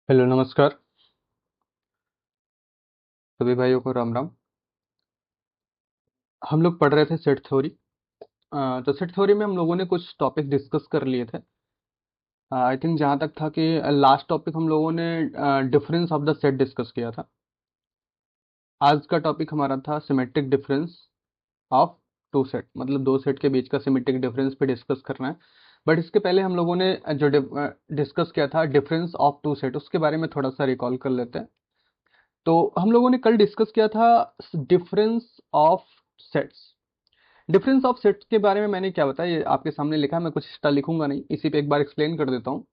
Hello नमस्कार सभी भाइयों को राम राम। हम लोग पढ़ रहे थे सेट थ्योरी। तो सेट थ्योरी में हम लोगों ने कुछ टॉपिक डिस्कस कर लिए थे। आई थिंक जहाँ तक था कि लास्ट टॉपिक हम लोगों ने difference of the set discuss किया था। आज का टॉपिक हमारा था symmetric difference of two set, मतलब दो सेट के बीच का सिमेट्रिक डिफरेंस पे डिस्कस करना है। बट इसके पहले हम लोगों ने जो डिस्कस किया था डिफरेंस ऑफ टू सेट, उसके बारे में थोड़ा सा रिकॉल कर लेते हैं। तो हम लोगों ने कल डिस्कस किया था difference of sets. Difference of sets के बारे में मैंने क्या बताया, ये आपके सामने लिखा है, मैं कुछ एक्स्ट्रा लिखूंगा नहीं, इसी पे एक बार एक्सप्लेन कर देता हूँ।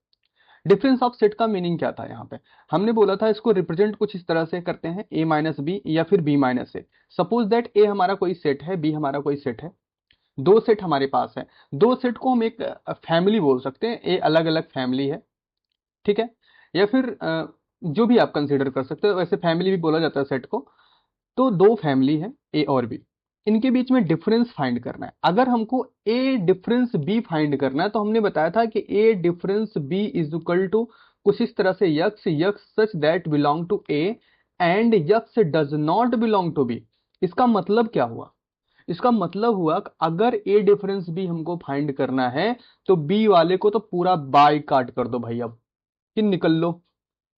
डिफरेंस ऑफ सेट का मीनिंग क्या था यहाँ पे। हमने बोला था इसको रिप्रेजेंट कुछ इस तरह से करते हैं, ए माइनस बी या फिर B minus A. Suppose that A हमारा कोई सेट है, बी हमारा कोई सेट है, दो सेट हमारे पास है। दो सेट को हम एक फैमिली बोल सकते हैं, ए अलग अलग फैमिली है, ठीक है। या फिर जो भी आप कंसीडर कर सकते हो, वैसे फैमिली भी बोला जाता है सेट को। तो दो फैमिली है ए और बी, इनके बीच में डिफरेंस फाइंड करना है। अगर हमको ए डिफरेंस बी फाइंड करना है तो हमने बताया था कि A difference B is equal to कुछ इस तरह से X X such that belong to A and x does not belong to B. इसका मतलब क्या हुआ? इसका मतलब हुआ कि अगर ए डिफरेंस बी हमको फाइंड करना है तो बी वाले को तो पूरा बाय काट कर दो भाई, अब कि निकल लो,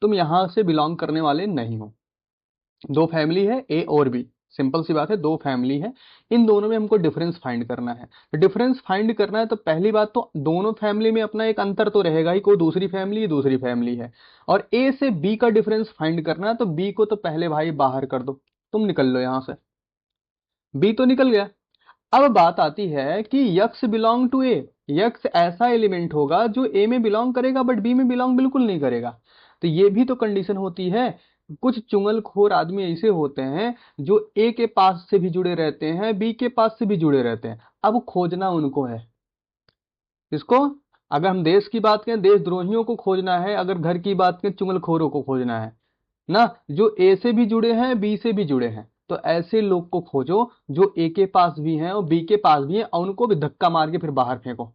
तुम यहां से बिलोंग करने वाले नहीं हो। दो फैमिली है ए और बी, सिंपल सी बात है, दो फैमिली है, इन दोनों में हमको डिफरेंस फाइंड करना है। तो डिफरेंस फाइंड करना है तो पहली बात तो दोनों फैमिली में अपना एक अंतर तो रहेगा ही, कोई दूसरी फैमिली है। और ए से बी का डिफरेंस फाइंड करना है तो बी को तो पहले भाई बाहर कर दो, तुम निकल लो यहां से। बी तो निकल गया। अब बात आती है कि x belong to A. X ऐसा एलिमेंट होगा जो ए में बिलोंग करेगा बट बी में बिलोंग बिल्कुल नहीं करेगा। तो ये भी तो कंडीशन होती है। कुछ चुगलखोर आदमी ऐसे होते हैं जो ए के पास से भी जुड़े रहते हैं, बी के पास से भी जुड़े रहते हैं। अब खोजना उनको है, इसको। अगर हम देश की बात करें, देशद्रोहियों को खोजना है। अगर घर की बात करें, चुगलखोरों को खोजना है ना, जो ए से भी जुड़े हैं बी से भी जुड़े हैं। तो ऐसे लोग को खोजो जो ए के पास भी हैं और बी के पास भी हैं, और उनको भी धक्का मार के फिर बाहर फेंको।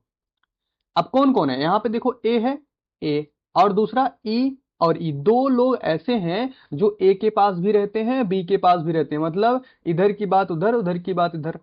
अब कौन कौन है यहाँ पे, देखो ए है, ए और दूसरा ई, और ई दो लोग ऐसे हैं जो ए के पास भी रहते हैं बी के पास भी रहते हैं, मतलब इधर की बात उधर, उधर की बात इधर।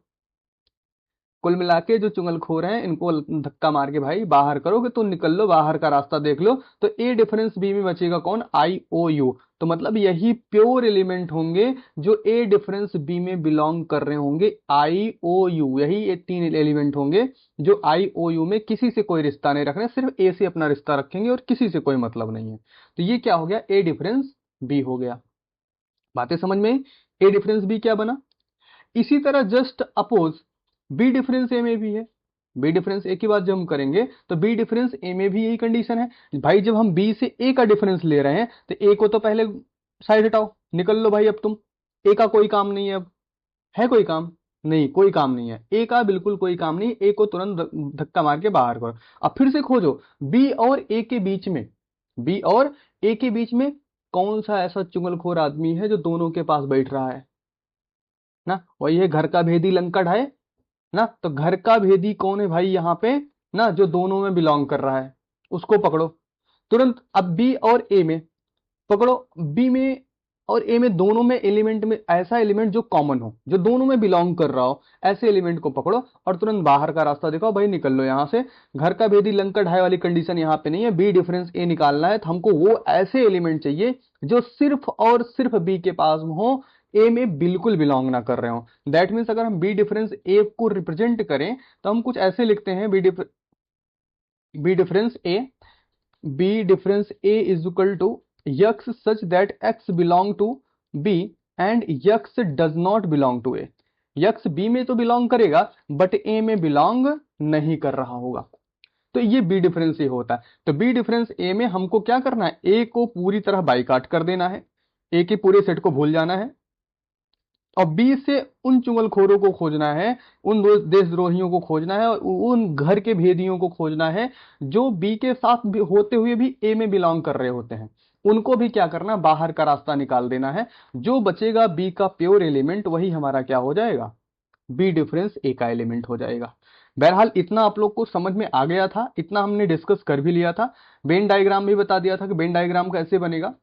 कुल मिला के जो चुगलखोर हैं इनको धक्का मार के भाई बाहर करो कि तुम निकल लो, बाहर का रास्ता देख लो। तो ए डिफरेंस बी में बचेगा कौन, आई ओ यू। तो मतलब यही प्योर एलिमेंट होंगे जो ए डिफरेंस बी में बिलोंग कर रहे होंगे, आई ओ यू। यही ये तीन एलिमेंट होंगे जो आई ओ यू में किसी से कोई रिश्ता नहीं रख रहे, सिर्फ ए से अपना रिश्ता रखेंगे और किसी से कोई मतलब नहीं है। तो ये क्या हो गया, ए डिफरेंस बी हो गया। बातें समझ में? ए डिफरेंस बी क्या बना। इसी तरह जस्ट अपोज बी डिफरेंस ए में भी है। बी डिफरेंस ए की बात जब हम करेंगे तो बी डिफरेंस ए में भी यही कंडीशन है भाई। जब हम बी से ए का डिफरेंस ले रहे हैं तो ए को तो पहले साइड हटाओ, निकल लो भाई अब तुम। ए का कोई काम नहीं है अब, है कोई काम? नहीं, कोई काम नहीं है ए का, बिल्कुल कोई काम नहीं। ए को तुरंत धक्का मार के बाहर करो। अब फिर से खोजो बी और ए के बीच में, बी और ए के बीच में कौन सा ऐसा चुगलखोर आदमी है जो दोनों के पास बैठ रहा है ना। वही है, घर का भेदी लंका ढाए ना। तो घर का भेदी कौन है भाई यहाँ पे ना, जो दोनों में बिलोंग कर रहा है, उसको पकड़ो तुरंत। अब बी और ए में पकड़ो, बी में और ए में दोनों में एलिमेंट में ऐसा एलिमेंट जो कॉमन हो, जो दोनों में बिलोंग कर रहा हो, ऐसे एलिमेंट को पकड़ो और तुरंत बाहर का रास्ता दिखाओ, भाई निकल लो यहाँ से। घर का भेदी लंका ढाई वाली कंडीशन यहाँ पे नहीं है। बी डिफरेंस ए निकालना है तो हमको वो ऐसे एलिमेंट चाहिए जो सिर्फ और सिर्फ बी के पास हो, ए में बिल्कुल बिलोंग ना कर रहे हो। दैट मीन्स अगर हम बी डिफरेंस ए को रिप्रेजेंट करें तो हम कुछ ऐसे लिखते हैं, B difference A is equal to X such that X belong to B and x does not belong to A. X B में तो बिलोंग करेगा बट ए में बिलोंग नहीं कर रहा होगा। तो ये बी डिफरेंस ए होता है। तो बी डिफरेंस ए में हमको क्या करना है, ए को पूरी तरह बाइकाट कर देना है, ए के पूरे सेट को भूल जाना है। और बी से उन चुगलखोरों को खोजना है, उन देशद्रोहियों को खोजना है और उन घर के भेदियों को खोजना है जो बी के साथ भी होते हुए भी ए में बिलोंग कर रहे होते हैं। उनको भी क्या करना, बाहर का रास्ता निकाल देना है। जो बचेगा बी का प्योर एलिमेंट, वही हमारा क्या हो जाएगा, बी डिफरेंस ए का एलिमेंट हो जाएगा। बहरहाल इतना आप लोग को समझ में आ गया था, इतना हमने डिस्कस कर भी लिया था, वेन डायग्राम भी बता दिया था कि वेन डायग्राम कैसे बनेगा,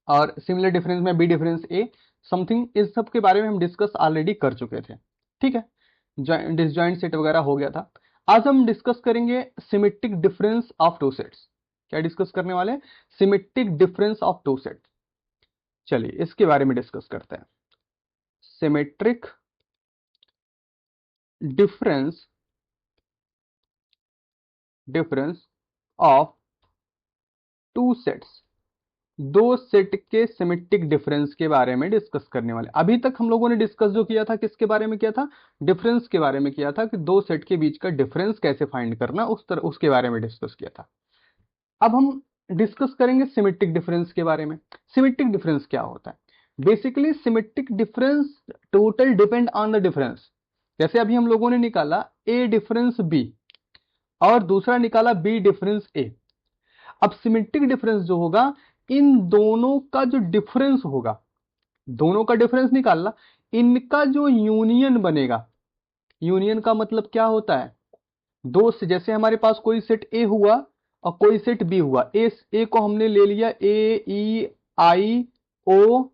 और सिमिलर डिफरेंस में बी डिफरेंस ए समथिंग, इस सब के बारे में हम डिस्कस ऑलरेडी कर चुके थे। ठीक है, डिसजॉइंट सेट वगैरह हो गया था। आज हम डिस्कस करेंगे symmetric difference of two sets. क्या डिस्कस करने वाले हैं? Symmetric difference of two set. चलिए इसके बारे में डिस्कस करते हैं। Symmetric difference difference of two sets, दो सेट के सिमेट्रिक डिफरेंस के बारे में डिस्कस करने वाले। अभी तक हम लोगों ने डिस्कस जो किया था किसके बारे में किया था? डिफरेंस के बारे में किया था, कि दो सेट के बीच का डिफरेंस कैसे फाइंड करना, उस तरह उसके बारे में डिस्कस किया था। अब हम डिस्कस करेंगे सिमेट्रिक डिफरेंस के बारे में। सिमेट्रिक डिफरेंस क्या होता है? Basically symmetric difference total depend on the difference. जैसे अभी हम लोगों ने निकाला ए डिफरेंस बी और दूसरा निकाला बी डिफरेंस ए। अब सिमेट्रिक डिफरेंस जो होगा, इन दोनों का जो डिफरेंस होगा, दोनों का डिफरेंस निकालना, इनका जो यूनियन बनेगा। यूनियन का मतलब क्या होता है? दो से, जैसे हमारे पास कोई सेट ए हुआ और कोई सेट बी हुआ, ए को हमने ले लिया ए ई आई ओ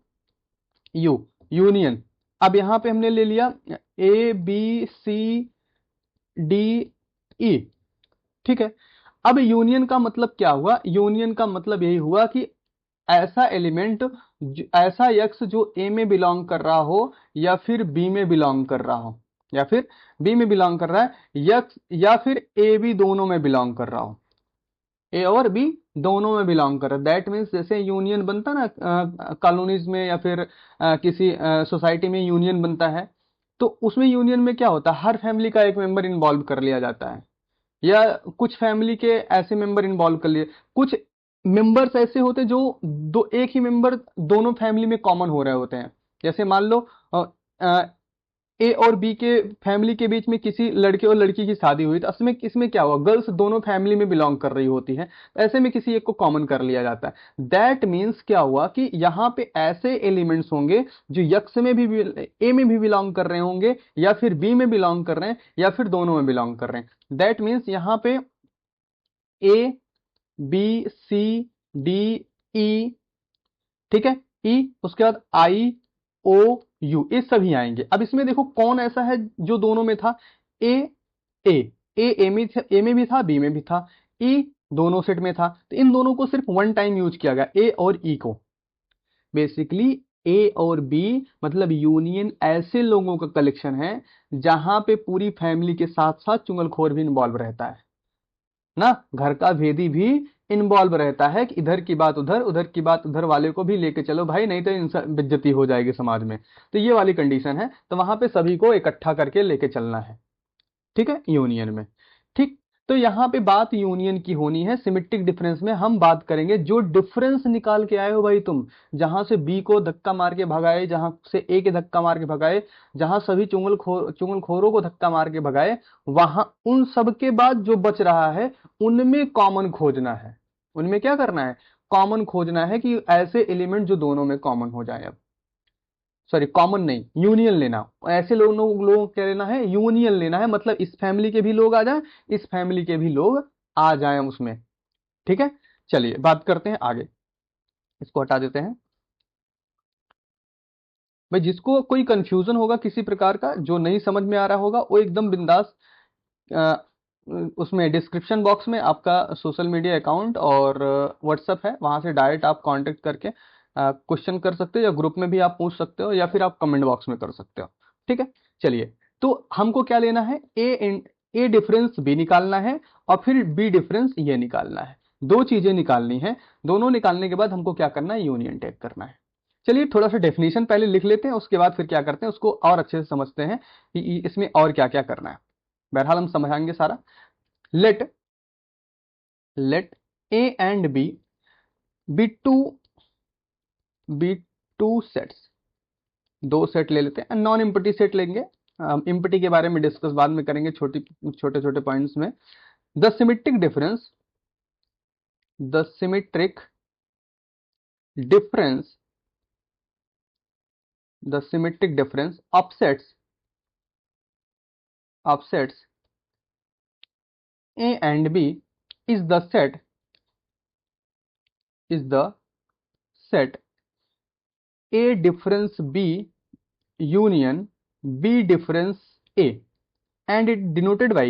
यू, यूनियन। अब यहां पे हमने ले लिया A B C D E. ठीक है, अब यूनियन का मतलब क्या हुआ? यूनियन का मतलब यही हुआ कि ऐसा एलिमेंट, ऐसा यक्स जो ए में बिलोंग कर रहा हो या फिर बी में बिलोंग कर रहा हो, या फिर बी में बिलोंग कर रहा है, यक्स या फिर ए बी दोनों में बिलोंग कर रहा हो, ए और बी दोनों में बिलोंग कर रहा है। दैट मीन्स जैसे यूनियन बनता ना कॉलोनीज में या फिर किसी सोसाइटी में यूनियन बनता है, तो उसमें यूनियन में क्या होता है? हर फैमिली का एक मेंबर इन्वॉल्व कर लिया जाता है, या कुछ फैमिली के ऐसे मेंबर इन्वॉल्व कर लिए। कुछ मेंबर्स ऐसे होते जो दो, एक ही मेंबर दोनों फैमिली में कॉमन हो रहे होते हैं। जैसे मान लो ए और बी के फैमिली के बीच में किसी लड़के और लड़की की शादी हुई, तो इसमें इसमें क्या हुआ? गर्ल्स दोनों फैमिली में बिलोंग कर रही होती है, तो ऐसे में किसी एक को कॉमन कर लिया जाता है। दैट मीन्स क्या हुआ कि यहाँ पे ऐसे एलिमेंट्स होंगे जो यक्स में भी ए में भी बिलोंग कर रहे होंगे, या फिर बी में बिलोंग कर रहे हैं, या फिर दोनों में बिलोंग कर रहे हैं। दैट मीन्स यहाँ पे A B C D E, ठीक है, ई, उसके बाद आई ओ यू, ये सभी आएंगे। अब इसमें देखो कौन ऐसा है जो दोनों में था? ए ए ए में भी था, बी में भी था, ई दोनों सेट में था, तो इन दोनों को सिर्फ वन टाइम यूज किया गया, ए और ई को। बेसिकली ए और बी मतलब यूनियन ऐसे लोगों का कलेक्शन है जहां पे पूरी फैमिली के साथ साथ चुगलखोर भी इन्वॉल्व रहता है ना, घर का भेदी भी इन्वॉल्व रहता है, कि इधर की बात उधर, उधर की बात उधर वाले को भी लेके चलो भाई, नहीं तो बेइज्जती हो जाएगी समाज में। तो ये वाली कंडीशन है, तो वहां पे सभी को इकट्ठा करके लेके चलना है। ठीक है, यूनियन में। ठीक, तो यहाँ पे बात यूनियन की होनी है। सिमेट्रिक डिफरेंस में हम बात करेंगे जो डिफरेंस निकाल के आए हो भाई तुम, जहां से बी को धक्का मार के भगाए, जहां से ए के धक्का मार के भगाए, जहां सभी चुगलखोरों को धक्का मार के भगाए, वहां उन सब के बाद जो बच रहा है उनमें कॉमन खोजना है। उनमें क्या करना है? कॉमन खोजना है, कि ऐसे एलिमेंट जो दोनों में कॉमन हो जाए। अब सॉरी, कॉमन नहीं, यूनियन लेना। ऐसे लोगों को क्या लेना है? यूनियन लेना है, मतलब इस फैमिली के भी लोग आ जाएं, इस फैमिली के भी लोग आ जाएं उसमें। ठीक है, चलिए बात करते हैं आगे। इसको हटा देते हैं। भाई जिसको कोई कंफ्यूजन होगा किसी प्रकार का, जो नहीं समझ में आ रहा होगा, वो एकदम बिंदास उसमें डिस्क्रिप्शन बॉक्स में आपका सोशल मीडिया अकाउंट और व्हाट्सएप है, वहां से डायरेक्ट आप कांटेक्ट करके क्वेश्चन कर सकते हो, या ग्रुप में भी आप पूछ सकते हो, या फिर आप कमेंट बॉक्स में कर सकते हो। ठीक है, चलिए, तो हमको क्या लेना है? ए डिफरेंस बी निकालना है, और फिर बी डिफरेंस ये निकालना है। दो चीजें निकालनी है। दोनों निकालने के बाद हमको क्या करना है? यूनियन टेक करना है। चलिए थोड़ा सा डेफिनेशन पहले लिख लेते हैं, उसके बाद फिर क्या करते हैं उसको और अच्छे से समझते हैं कि इसमें और क्या क्या करना है। बहरहाल हम समझाएंगे सारा। let let a and b be two sets। दो सेट ले लेते हैं, नॉन इम्पटी सेट लेंगे। इम्पटी के बारे में डिस्कस बाद में करेंगे, छोटे छोटे पॉइंट्स में। The symmetric difference the symmetric difference the symmetric difference of sets of sets A and B is the set A difference B union B difference A, and it denoted by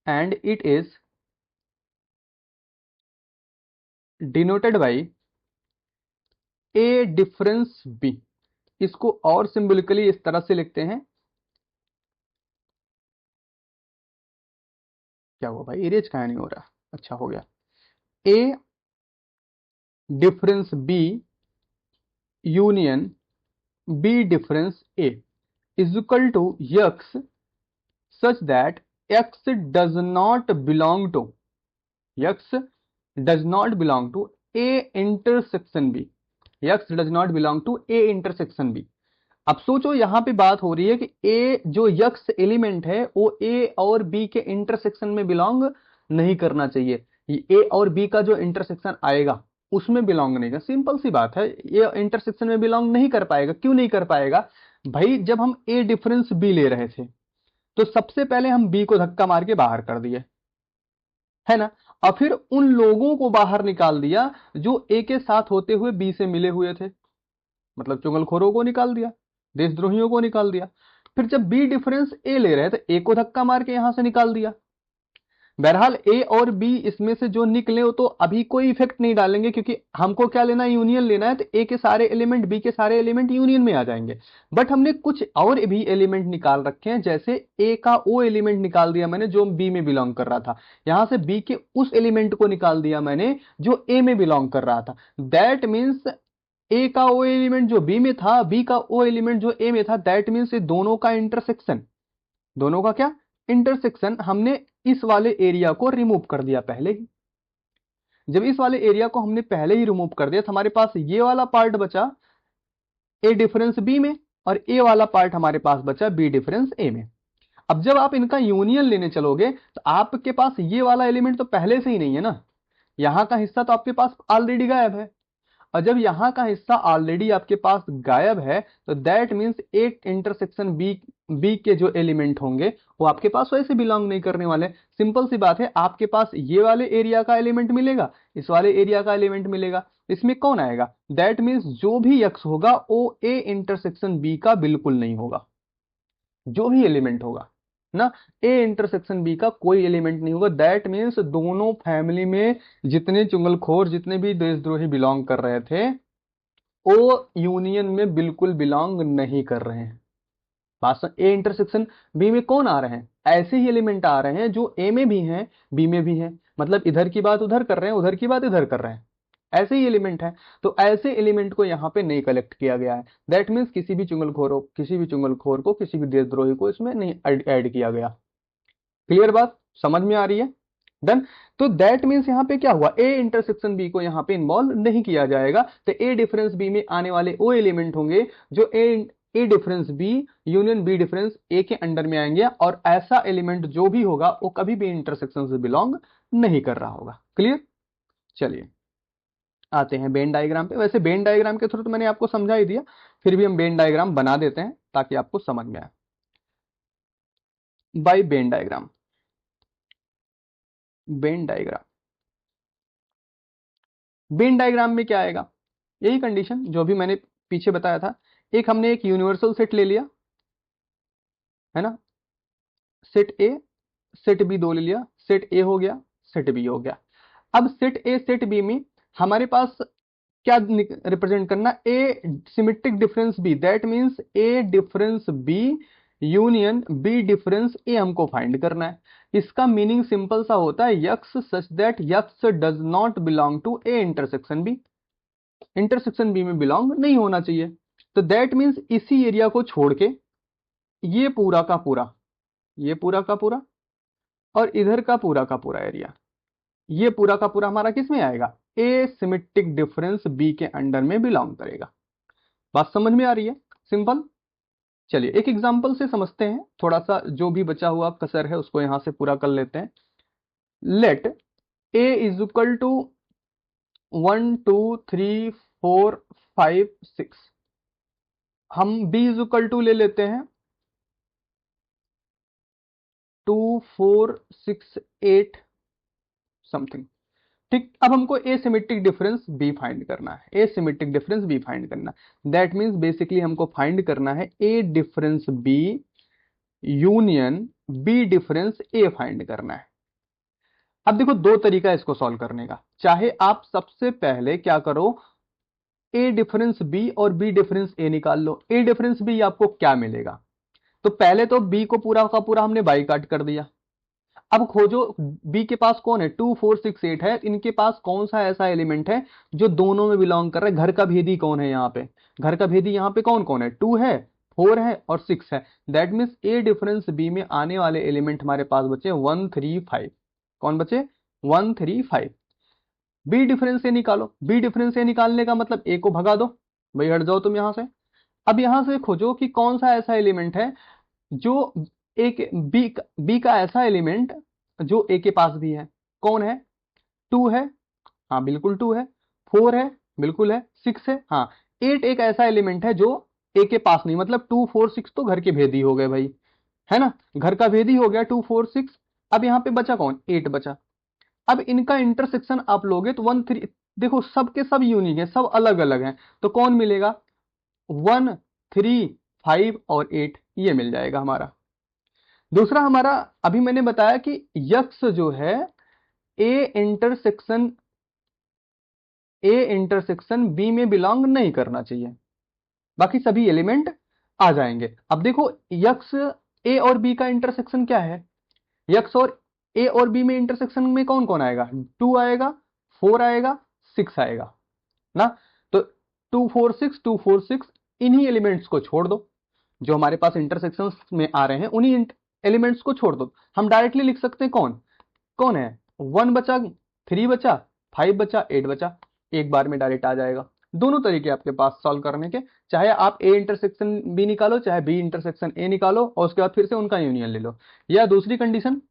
and it is denoted by A difference B। इसको और सिंबलिकली इस तरह से लिखते हैं, क्या हुआ भाई, इरेज कहाँ नहीं हो रहा, अच्छा हो गया, A difference B union B difference A is equal to x such that x does not belong to A intersection B। x does not belong to A intersection B। अब सोचो यहां पे बात हो रही है कि A जो यक्स एलिमेंट है वो A और B के इंटरसेक्शन में बिलोंग नहीं करना चाहिए। A और B का जो इंटरसेक्शन आएगा उसमें बिलोंग नहीं कर, सिंपल सी बात है, ये इंटरसेक्शन में बिलोंग नहीं कर पाएगा। क्यों नहीं कर पाएगा भाई, जब हम A डिफरेंस B ले रहे थे तो सबसे पहले हम B को धक्का मार के बाहर कर दिए, है ना, और फिर उन लोगों को बाहर निकाल दिया जो A के साथ होते हुए B से मिले हुए थे, मतलब चुगलखोरों को निकाल दिया, देशद्रोहियों को निकाल दिया। फिर जब बी डिफरेंस ए ले रहे थे, ए को धक्का मार के यहां से निकाल दिया। बहरहाल ए और बी इसमें से जो निकले हो तो अभी कोई इफेक्ट नहीं डालेंगे, क्योंकि हमको क्या लेना है, यूनियन लेना है, तो ए के सारे एलिमेंट बी के सारे एलिमेंट यूनियन में आ जाएंगे। बट हमने कुछ और भी एलिमेंट निकाल रखे हैं, जैसे ए का ओ एलिमेंट निकाल दिया मैंने जो बी में बिलोंग कर रहा था, यहां से बी के उस एलिमेंट को निकाल दिया मैंने जो ए में बिलोंग कर रहा था। दैट मीन्स ए का ओ एलिमेंट जो बी में था, बी का ओ एलिमेंट जो ए में था, दैट मीन्स ये दोनों का इंटरसेक्शन, दोनों का क्या इंटरसेक्शन, हमने इस वाले एरिया को रिमूव कर दिया पहले ही। जब इस वाले एरिया को हमने पहले ही रिमूव कर दिया तो हमारे पास ये वाला पार्ट बचा ए डिफरेंस बी में, और ए वाला पार्ट हमारे पास बचा बी डिफरेंस ए में। अब जब आप इनका यूनियन लेने चलोगे तो आपके पास ये वाला एलिमेंट तो पहले से ही नहीं है ना, यहां का हिस्सा तो आपके पास ऑलरेडी गायब है, और जब यहां का हिस्सा ऑलरेडी आपके पास गायब है तो दैट मीन्स एक इंटरसेक्शन बी के जो एलिमेंट होंगे वो आपके पास वैसे बिलोंग नहीं करने वाले। सिंपल सी बात है, आपके पास ये वाले एरिया का एलिमेंट मिलेगा, इस वाले एरिया का एलिमेंट मिलेगा, इसमें कौन आएगा, दैट मीन्स जो भी एक्स होगा वो ए इंटरसेक्शन बी का बिल्कुल नहीं होगा, जो भी एलिमेंट होगा ना, ए इंटरसेक्शन बी का कोई एलिमेंट नहीं होगा। दैट मीन्स दोनों फैमिली में जितने चुगलखोर, जितने भी देशद्रोही बिलोंग कर रहे थे वो यूनियन में बिल्कुल बिलोंग नहीं कर रहे हैं। बात, ए इंटरसेक्शन बी में कौन आ रहे हैं, ऐसे ही एलिमेंट आ रहे हैं जो ए में भी हैं बी में भी हैं, मतलब इधर की बात उधर कर रहे हैं, उधर की बात इधर कर रहे हैं, ऐसे ही एलिमेंट है। तो ऐसे एलिमेंट को यहाँ पे नहीं कलेक्ट किया गया है। दैट मीन्स किसी भी चुगलखोर को, किसी भी देशद्रोही को इसमें नहीं ऐड किया गया। क्लियर बात, समझ में आ रही है, डन। तो दैट मीन्स यहाँ पे क्या हुआ, ए इंटरसेक्शन बी को यहाँ पे इन्वॉल्व नहीं किया जाएगा, तो ए डिफरेंस बी में आने वाले वो एलिमेंट होंगे जो A difference B union B difference A के अंडर में आएंगे, और ऐसा एलिमेंट जो भी होगा वो कभी भी इंटरसेक्शन से बिलोंग नहीं कर रहा होगा। क्लियर, चलिए आते हैं बेन डायग्राम पे। वैसे बेन डायग्राम के थ्रू तो मैंने आपको समझा ही दिया, फिर भी हम बेन डायग्राम बना देते हैं ताकि आपको समझ में आए। By Venn diagram, Venn diagram, Venn diagram में क्या आएगा, यही कंडीशन जो भी मैंने पीछे बताया था। एक हमने एक यूनिवर्सल सेट ले लिया, है ना, सेट ए सेट बी दो ले लिया, सेट ए हो गया, सेट बी हो गया। अब सेट ए सेट बी में हमारे पास क्या रिप्रेजेंट करना, A symmetric difference B, that means A difference B union B difference A हमको फाइंड करना है। इसका मीनिंग सिंपल सा होता है, X such that X does not belong to A intersection B, intersection B में बिलोंग नहीं होना चाहिए। तो दैट मीन्स इसी एरिया को छोड़ के ये पूरा का पूरा, ये पूरा का पूरा और इधर का पूरा एरिया, ये पूरा का पूरा हमारा किस में आएगा, ए सिमेट्रिक डिफरेंस बी के अंडर में बिलोंग करेगा। बात समझ में आ रही है, सिंपल। चलिए एक एग्जांपल से समझते हैं, थोड़ा सा जो भी बचा हुआ कसर है उसको यहां से पूरा कर लेते हैं। Let A is equal to 1 2 3 4 5 6, हम b इज इक्वल टू ले लेते हैं 2 4 6 8 समथिंग। ठीक, अब हमको एसिमेट्रिक डिफरेंस बी फाइंड करना है, एसिमेट्रिक डिफरेंस बी फाइंड करना है। दैट मीन्स बेसिकली हमको फाइंड करना है A difference B union B difference A find करना है। अब देखो दो तरीका है इसको सॉल्व करने का। चाहे आप सबसे पहले क्या करो, ए डिफरेंस बी और बी डिफरेंस ए निकाल लो। ए डिफरेंस बी आपको क्या मिलेगा, तो पहले तो बी को पूरा का पूरा हमने बाई काट कर दिया। अब खोजो बी के पास कौन है, 2 4 6 8 है, इनके पास कौन सा ऐसा एलिमेंट है जो दोनों में बिलोंग कर रहा है। घर का भेदी कौन है यहाँ पे, घर का भेदी यहाँ पे कौन कौन है, 2 है, 4 है और 6 है। That means A difference B में आने वाले एलिमेंट हमारे पास बचे 1 3 5। कौन बचे, 1 3 5। बी डिफरेंस से निकालो, बी डिफरेंस से निकालने का मतलब ए को भगा दो, भाई हट जाओ तुम यहां से। अब यहां से खोजो कि कौन सा ऐसा एलिमेंट है जो एक बी का ऐसा एलिमेंट जो ए के पास भी है। कौन है, 2 है, हाँ बिल्कुल 2 है, 4 है, बिल्कुल है, 6 है, हाँ। 8 एक ऐसा एलिमेंट है जो ए के पास नहीं, मतलब 2 4 6 तो घर के भेदी हो गए भाई, है ना, घर का भेदी हो गया 2 4 6। अब यहाँ पे बचा कौन, 8 बचा। अब इनका इंटरसेक्शन आप लोगे तो 1 3, देखो सब के सब यूनिक है, सब अलग अलग हैं, तो कौन मिलेगा, 1 3 5 और 8 ये मिल जाएगा हमारा। दूसरा हमारा अभी मैंने बताया कि यक्स जो है ए इंटरसेक्शन बी में बिलोंग नहीं करना चाहिए, बाकी सभी एलिमेंट आ जाएंगे। अब देखो यक्स ए और बी का इंटरसेक्शन क्या है, यक्स और ए और बी में इंटरसेक्शन में कौन कौन आएगा, 2 आएगा, 4 आएगा, 6 आएगा ना। तो 2 4 6 2 4 6 इन्हीं एलिमेंट्स को छोड़ दो, जो हमारे पास इंटरसेक्शंस में आ रहे हैं उन्हीं एलिमेंट्स को छोड़ दो। हम डायरेक्टली लिख सकते हैं कौन कौन है, 1 बचा, 3 बचा, 5 बचा, 8 बचा, एक बार में डायरेक्ट आ जाएगा। दोनों तरीके आपके पास सॉल्व करने के, चाहे आप ए इंटरसेक्शन बी निकालो, चाहे बी इंटरसेक्शन ए निकालो और उसके बाद फिर से उनका यूनियन ले लो, या दूसरी कंडीशन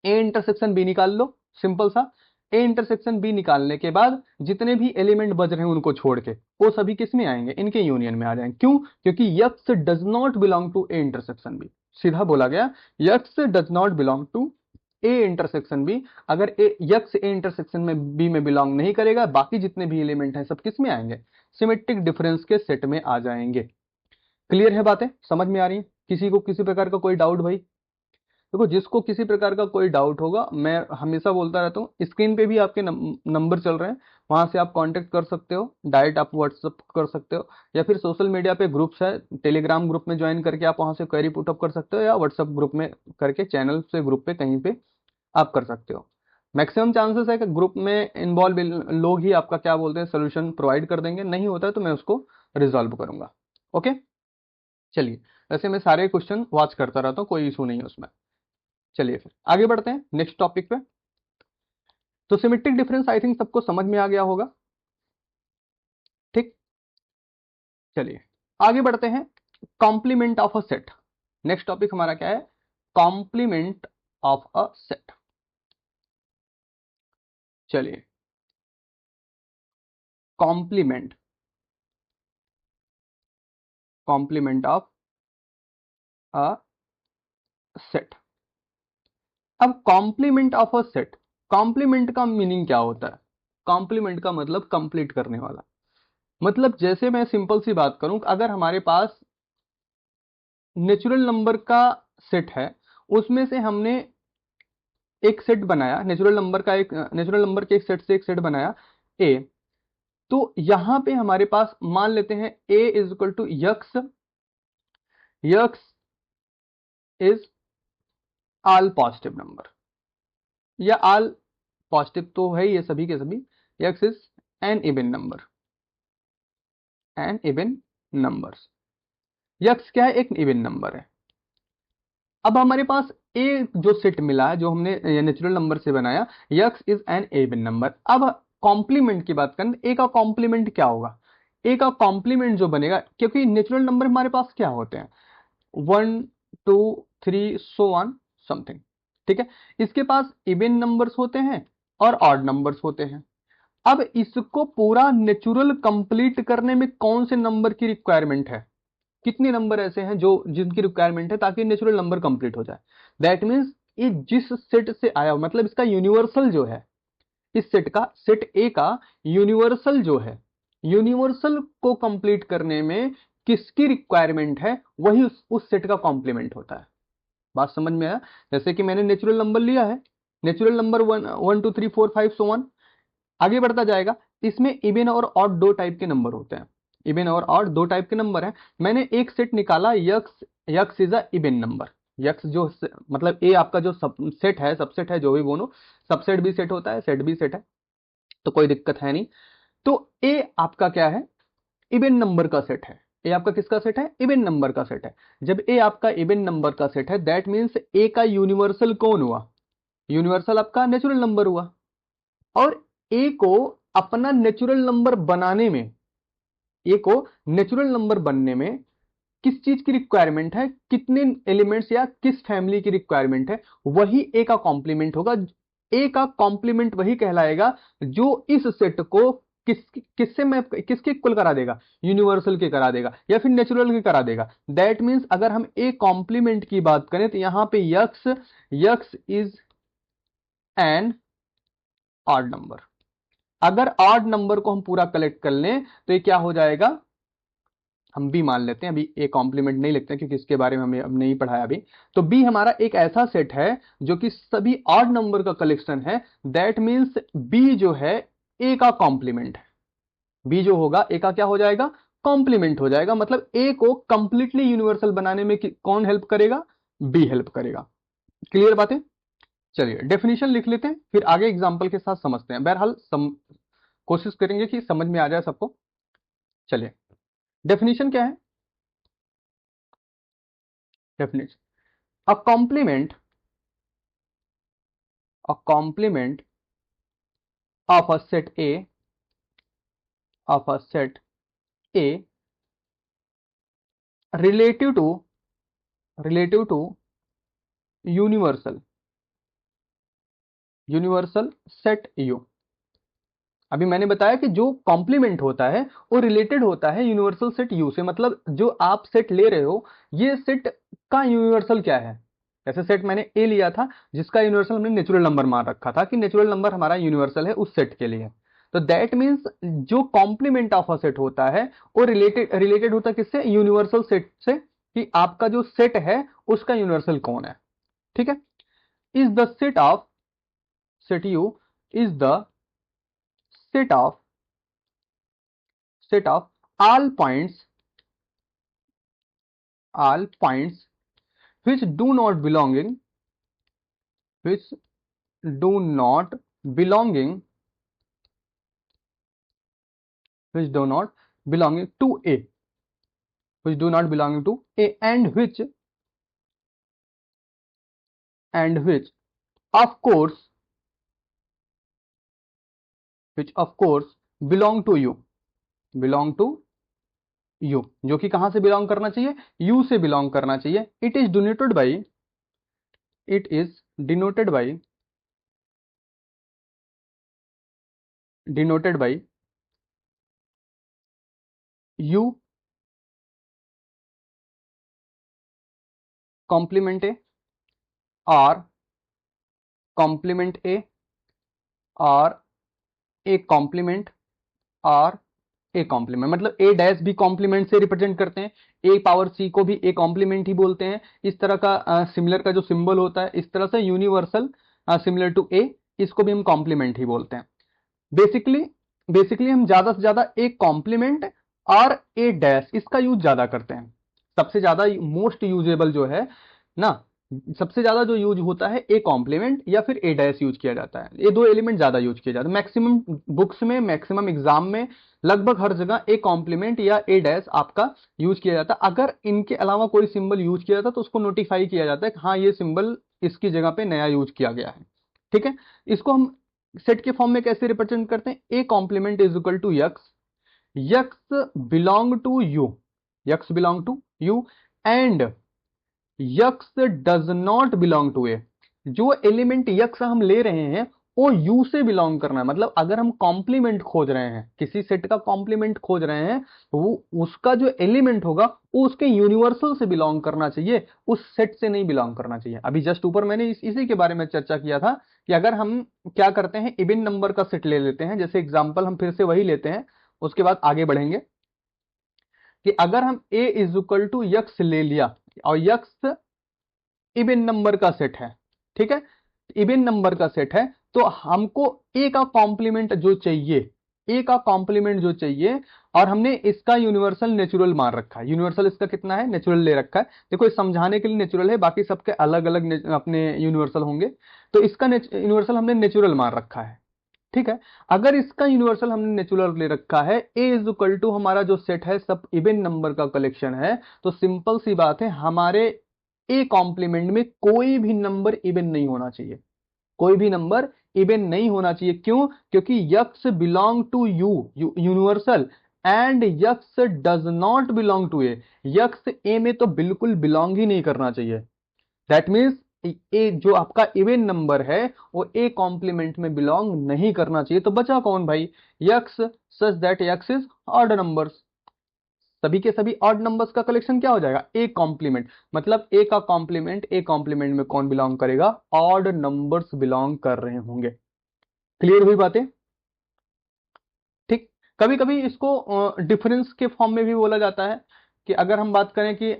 ए इंटरसेक्शन बी निकाल लो, सिंपल सा। ए इंटरसेक्शन बी निकालने के बाद जितने भी एलिमेंट बच रहे हैं उनको छोड़ के वो सभी किस में आएंगे, इनके यूनियन में आ जाएंगे। क्यों, क्योंकि X does not belong to A intersection B, सीधा बोला गया, X does not belong to A intersection B. अगर ए यक्स ए इंटरसेक्शन में बी में बिलोंग नहीं करेगा, बाकी जितने भी एलिमेंट हैं सब किस में आएंगे, सिमेट्रिक डिफरेंस के सेट में आ जाएंगे। क्लियर है, बातें समझ में आ रही है, किसी को किसी प्रकार का कोई डाउट भाई। देखो जिसको किसी प्रकार का कोई डाउट होगा, मैं हमेशा बोलता रहता हूँ, स्क्रीन पे भी आपके नंबर चल रहे हैं, वहां से आप कांटेक्ट कर सकते हो, डायरेक्ट आप व्हाट्सअप कर सकते हो, या फिर सोशल मीडिया पे ग्रुप्स है, टेलीग्राम ग्रुप में ज्वाइन करके आप वहां से क्वेरी पुटअप कर सकते हो, या व्हाट्सअप ग्रुप में करके चैनल से ग्रुप पे कहीं पे आप कर सकते हो। मैक्सिमम चांसेस है कि ग्रुप में इन्वॉल्व लोग ही आपका क्या बोलते हैं सोल्यूशन प्रोवाइड कर देंगे, नहीं होता है तो मैं उसको रिजॉल्व करूंगा। ओके, चलिए, वैसे मैं सारे क्वेश्चन वॉच करता रहता हूँ, कोई इशू नहीं है उसमें। चलिए फिर आगे बढ़ते हैं नेक्स्ट टॉपिक पे। तो सिमेट्रिक डिफरेंस आई थिंक सबको समझ में आ गया होगा, ठीक। चलिए आगे बढ़ते हैं, complement of a set. Next topic हमारा क्या है, कॉम्प्लीमेंट ऑफ अ सेट। चलिए, complement complement of a set. अब complement of a set, complement का मीनिंग क्या होता है, कॉम्प्लीमेंट का मतलब कंप्लीट करने वाला। मतलब जैसे मैं सिंपल सी बात करूं, अगर हमारे पास नेचुरल नंबर का सेट है, उसमें से हमने एक सेट बनाया, नेचुरल नंबर के एक सेट से एक सेट बनाया ए, तो यहां पे हमारे पास मान लेते हैं A is equal to x, x is all positive number, या ऑल पॉजिटिव तो है ये सभी के सभी, x is an even number, an even numbers, x क्या है, एक इवन नंबर है। अब हमारे पास ए जो सेट मिला है, जो हमने नेचुरल नंबर से बनाया, x is an even number. अब कॉम्प्लीमेंट की बात करें, ए का कॉम्प्लीमेंट क्या होगा, ए का कॉम्प्लीमेंट जो बनेगा, क्योंकि नेचुरल नंबर हमारे पास क्या होते हैं, 1 2 3 सो ऑन समथिंग, ठीक है। इसके पास इवन नंबर्स होते हैं और ऑड नंबर्स होते हैं। अब इसको पूरा नेचुरल कंप्लीट करने में कौन से नंबर की रिक्वायरमेंट है, कितने नंबर ऐसे हैं जो जिनकी रिक्वायरमेंट है ताकि नेचुरल नंबर कंप्लीट हो जाए। दैट मीन्स ये जिस सेट से आया हो, मतलब इसका यूनिवर्सल जो है, इस सेट का, सेट ए का यूनिवर्सल जो है, यूनिवर्सल को कंप्लीट करने में किसकी रिक्वायरमेंट है, वही उस सेट का कॉम्प्लीमेंट होता है। बात समझ में आया? जैसे कि मैंने नेचुरल नंबर लिया है, नेचुरल नंबर 1 1 2 3 4 5 so on, आगे बढ़ता जाएगा। इसमें इवन और ऑड दो टाइप के नंबर होते हैं, इवन और ऑड दो टाइप के नंबर हैं। मैंने एक सेट निकाला, x, x is a even number. X जो मतलब ए आपका जो सब सेट है, सबसेट है, जो भी बोलो, सबसेट भी सेट होता है, सेट भी सेट है, तो कोई दिक्कत है नहीं। तो ए आपका क्या है, इवन नंबर का सेट है। ए आपका किसका सेट है, इवन नंबर का सेट है। जब ए आपका इवन नंबर का सेट है, दैट मीन्स ए का यूनिवर्सल कौन हुआ, यूनिवर्सल आपका नेचुरल नंबर हुआ। और ए को अपना नेचुरल नंबर बनाने में, ए को नेचुरल नंबर बनने में किस चीज की रिक्वायरमेंट है, कितने एलिमेंट्स या किस फैमिली की रिक्वायरमेंट है, वही ए का कॉम्प्लीमेंट होगा। ए का कॉम्प्लीमेंट वही कहलाएगा जो इस सेट को किससे मैं किसके इक्वल करा देगा, यूनिवर्सल के करा देगा या फिर नेचुरल के करा देगा। दैट मीन्स अगर हम ए कॉम्प्लीमेंट की बात करें तो यहां पे x, x is N odd number. अगर ऑड नंबर को हम पूरा कलेक्ट कर लें तो ये क्या हो जाएगा, हम बी मान लेते हैं, अभी ए कॉम्प्लीमेंट नहीं लिखते हैं क्योंकि इसके बारे में हमें अब नहीं पढ़ाया अभी। तो बी हमारा एक ऐसा सेट है जो कि सभी ऑड नंबर का कलेक्शन है। दैट मीन्स बी जो है ए का कॉम्प्लीमेंट है। बी जो होगा ए का क्या हो जाएगा, कॉम्प्लीमेंट हो जाएगा। मतलब ए को कंप्लीटली यूनिवर्सल बनाने में कौन हेल्प करेगा, बी हेल्प करेगा। क्लियर बातें? चलिए डेफिनेशन लिख लेते हैं, फिर आगे एग्जांपल के साथ समझते हैं। बहरहाल कोशिश करेंगे कि समझ में आ जाए सबको। चलिए डेफिनेशन क्या है, definition, a complement, a complement of a set A, of a set A relative to, relative to universal, universal set U। अभी मैंने बताया कि जो कॉम्प्लीमेंट होता है वो रिलेटेड होता है यूनिवर्सल सेट यू से। मतलब जो आप सेट ले रहे हो, ये सेट का यूनिवर्सल क्या है। जैसे सेट मैंने ए लिया था जिसका यूनिवर्सल हमने नेचुरल नंबर मान रखा था कि नेचुरल नंबर हमारा यूनिवर्सल है उस सेट के लिए। तो दैट मीन्स जो कॉम्प्लीमेंट ऑफ अ सेट होता है वो रिलेटेड रिलेटेड होता है किससे, यूनिवर्सल सेट से, कि आपका जो सेट है उसका यूनिवर्सल कौन है। ठीक है, is the set of, set you is the set of, set of all points, all points which do not belonging, which do not belonging, which do not belonging to A, which do not belonging to A, and which of course, which of course belong to you, belong to you, जो कि कहां से belong करना चाहिए, you से belong करना चाहिए। It is denoted by, it is denoted by, denoted by U complement A, और कॉम्प्लीमेंट ए, और ए कॉम्प्लीमेंट, और ए कॉम्प्लीमेंट। मतलब ए डैश भी कॉम्प्लीमेंट से रिप्रेजेंट करते हैं, ए पावर सी को भी ए कॉम्प्लीमेंट ही बोलते हैं। इस तरह का सिमिलर का जो सिंबल होता है, इस तरह से यूनिवर्सल सिमिलर टू ए, इसको भी हम कॉम्प्लीमेंट ही बोलते हैं। बेसिकली बेसिकली हम ज्यादा से ज्यादा ए कॉम्प्लीमेंट और ए डैश इसका यूज ज्यादा करते हैं। सबसे ज्यादा मोस्ट यूजेबल जो है ना, सबसे ज्यादा जो यूज होता है ए कॉम्प्लीमेंट या फिर ए डैश यूज किया जाता है। ये दो एलिमेंट ज्यादा यूज किए जाते हैं मैक्सिमम बुक्स में, मैक्सिमम एग्जाम में, लगभग हर जगह ए कॉम्प्लीमेंट या ए डैश आपका यूज किया जाता है। अगर इनके अलावा कोई सिंबल यूज किया जाता है तो उसको नोटिफाई किया जाता है कि हाँ ये सिंबल इसकी जगह पे नया यूज किया गया है। ठीक है, इसको हम सेट के फॉर्म में कैसे रिप्रेजेंट करते हैं, A complement is equal to x, x belong to U, x belong to U, and x does not belong to A. जो एलिमेंट यक्स हम ले रहे हैं वो यू से बिलोंग करना है। मतलब अगर हम कॉम्प्लीमेंट खोज रहे हैं, किसी सेट का कॉम्प्लीमेंट खोज रहे हैं, तो वो उसका जो एलिमेंट होगा वो उसके यूनिवर्सल से बिलोंग करना चाहिए, उस सेट से नहीं बिलोंग करना चाहिए। अभी जस्ट ऊपर मैंने इसी के बारे में चर्चा किया था कि अगर हम क्या करते हैं, इवन नंबर का सेट ले लेते हैं, जैसे एग्जाम्पल हम फिर से वही लेते हैं, उसके बाद आगे बढ़ेंगे कि अगर हम a is equal to X ले लिया और यक्स इवन नंबर का सेट है, ठीक है, इवन नंबर का सेट है, तो हमको ए का कॉम्प्लीमेंट जो चाहिए, ए का कॉम्प्लीमेंट जो चाहिए, और हमने इसका यूनिवर्सल नेचुरल मान रखा है। यूनिवर्सल इसका कितना है, नेचुरल ले रखा है। देखो इस समझाने के लिए नेचुरल है, बाकी सबके अलग अलग अपने यूनिवर्सल होंगे, तो इसका यूनिवर्सल हमने नेचुरल मान रखा है, ठीक है। अगर इसका यूनिवर्सल हमने नेचुरल ले रखा है, ए इज इक्वल टू हमारा जो सेट है सब इवन नंबर का कलेक्शन है, तो सिंपल सी बात है, हमारे ए कॉम्प्लीमेंट में कोई भी नंबर इवन नहीं होना चाहिए, कोई भी नंबर इवन नहीं होना चाहिए। क्यों? क्योंकि x belong to U, universal, and x does not belong to A, x A में तो बिल्कुल बिलोंग ही नहीं करना चाहिए। दैट मीन्स ए जो आपका इवन नंबर है वो ए कॉम्प्लीमेंट में बिलोंग नहीं करना चाहिए। तो बचा कौन भाई, x, such that x is odd numbers, सभी के सभी ऑड नंबर्स का कलेक्शन क्या हो जाएगा, ए कॉम्प्लीमेंट। मतलब ए का कॉम्प्लीमेंट, ए कॉम्प्लीमेंट में कौन बिलोंग करेगा, ऑड नंबर्स बिलोंग कर रहे होंगे। क्लियर हुई बातें? ठीक। कभी कभी इसको डिफरेंस के फॉर्म में भी बोला जाता है कि अगर हम बात करें कि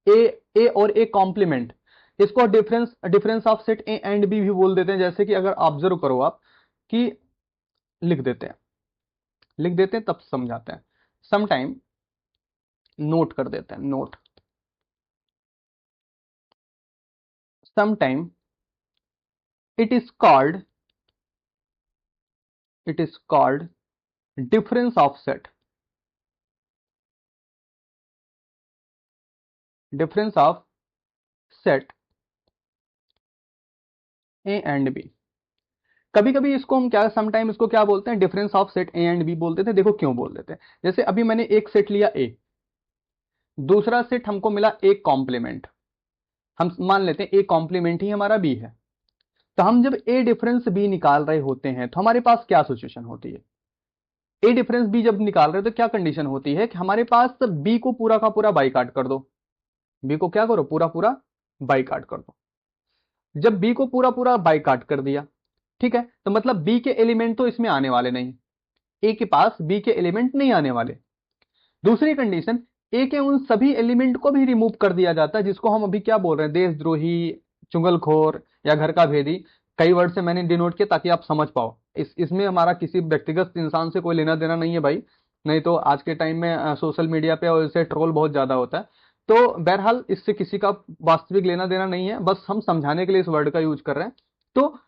ए ए और ए कॉम्प्लीमेंट, इसको difference difference of set A and B भी बोल देते हैं। जैसे कि अगर ऑब्जर्व करो आप कि लिख देते हैं, लिख देते हैं तब समझाते हैं, समटाइम नोट कर देते हैं, note, sometime it is called, it is called difference of set, difference of set a and b। कभी कभी इसको हम क्या, समटाइम इसको क्या बोलते हैं, difference of set A and B बोलते थे। देखो क्यों बोल देते हैं, जैसे अभी मैंने एक सेट लिया ए, दूसरा सेट हमको मिला ए कॉम्प्लीमेंट, हम मान लेते हैं ए कॉम्प्लीमेंट ही हमारा बी है। तो हम जब ए डिफरेंस बी निकाल रहे होते हैं तो हमारे पास क्या सिचुएशन होती है, ए डिफरेंस बी जब निकाल रहे हो तो क्या कंडीशन होती है कि हमारे पास बी को पूरा का पूरा बाई काट कर दो, बी को क्या करो, पूरा पूरा बाई काट कर दो। जब बी को पूरा पूरा बाई काट कर दिया, ठीक है, तो मतलब बी के एलिमेंट तो इसमें आने वाले नहीं, ए के पास बी के एलिमेंट नहीं आने वाले। दूसरी कंडीशन, ए के उन सभी एलिमेंट को भी रिमूव कर दिया जाता है, जिसको हम अभी क्या बोल रहे हैं, देशद्रोही, चुगलखोर या घर का भेदी। कई वर्ड से मैंने डिनोट किया ताकि आप समझ पाओ, इसमें हमारा किसी व्यक्तिगत इंसान से कोई लेना देना नहीं है भाई, नहीं तो आज के टाइम में सोशल मीडिया पे और इससे ट्रोल बहुत ज्यादा होता है। तो बहरहाल इससे किसी का वास्तविक लेना देना नहीं है, बस हम समझाने के लिए इस वर्ड का यूज कर रहे हैं। तो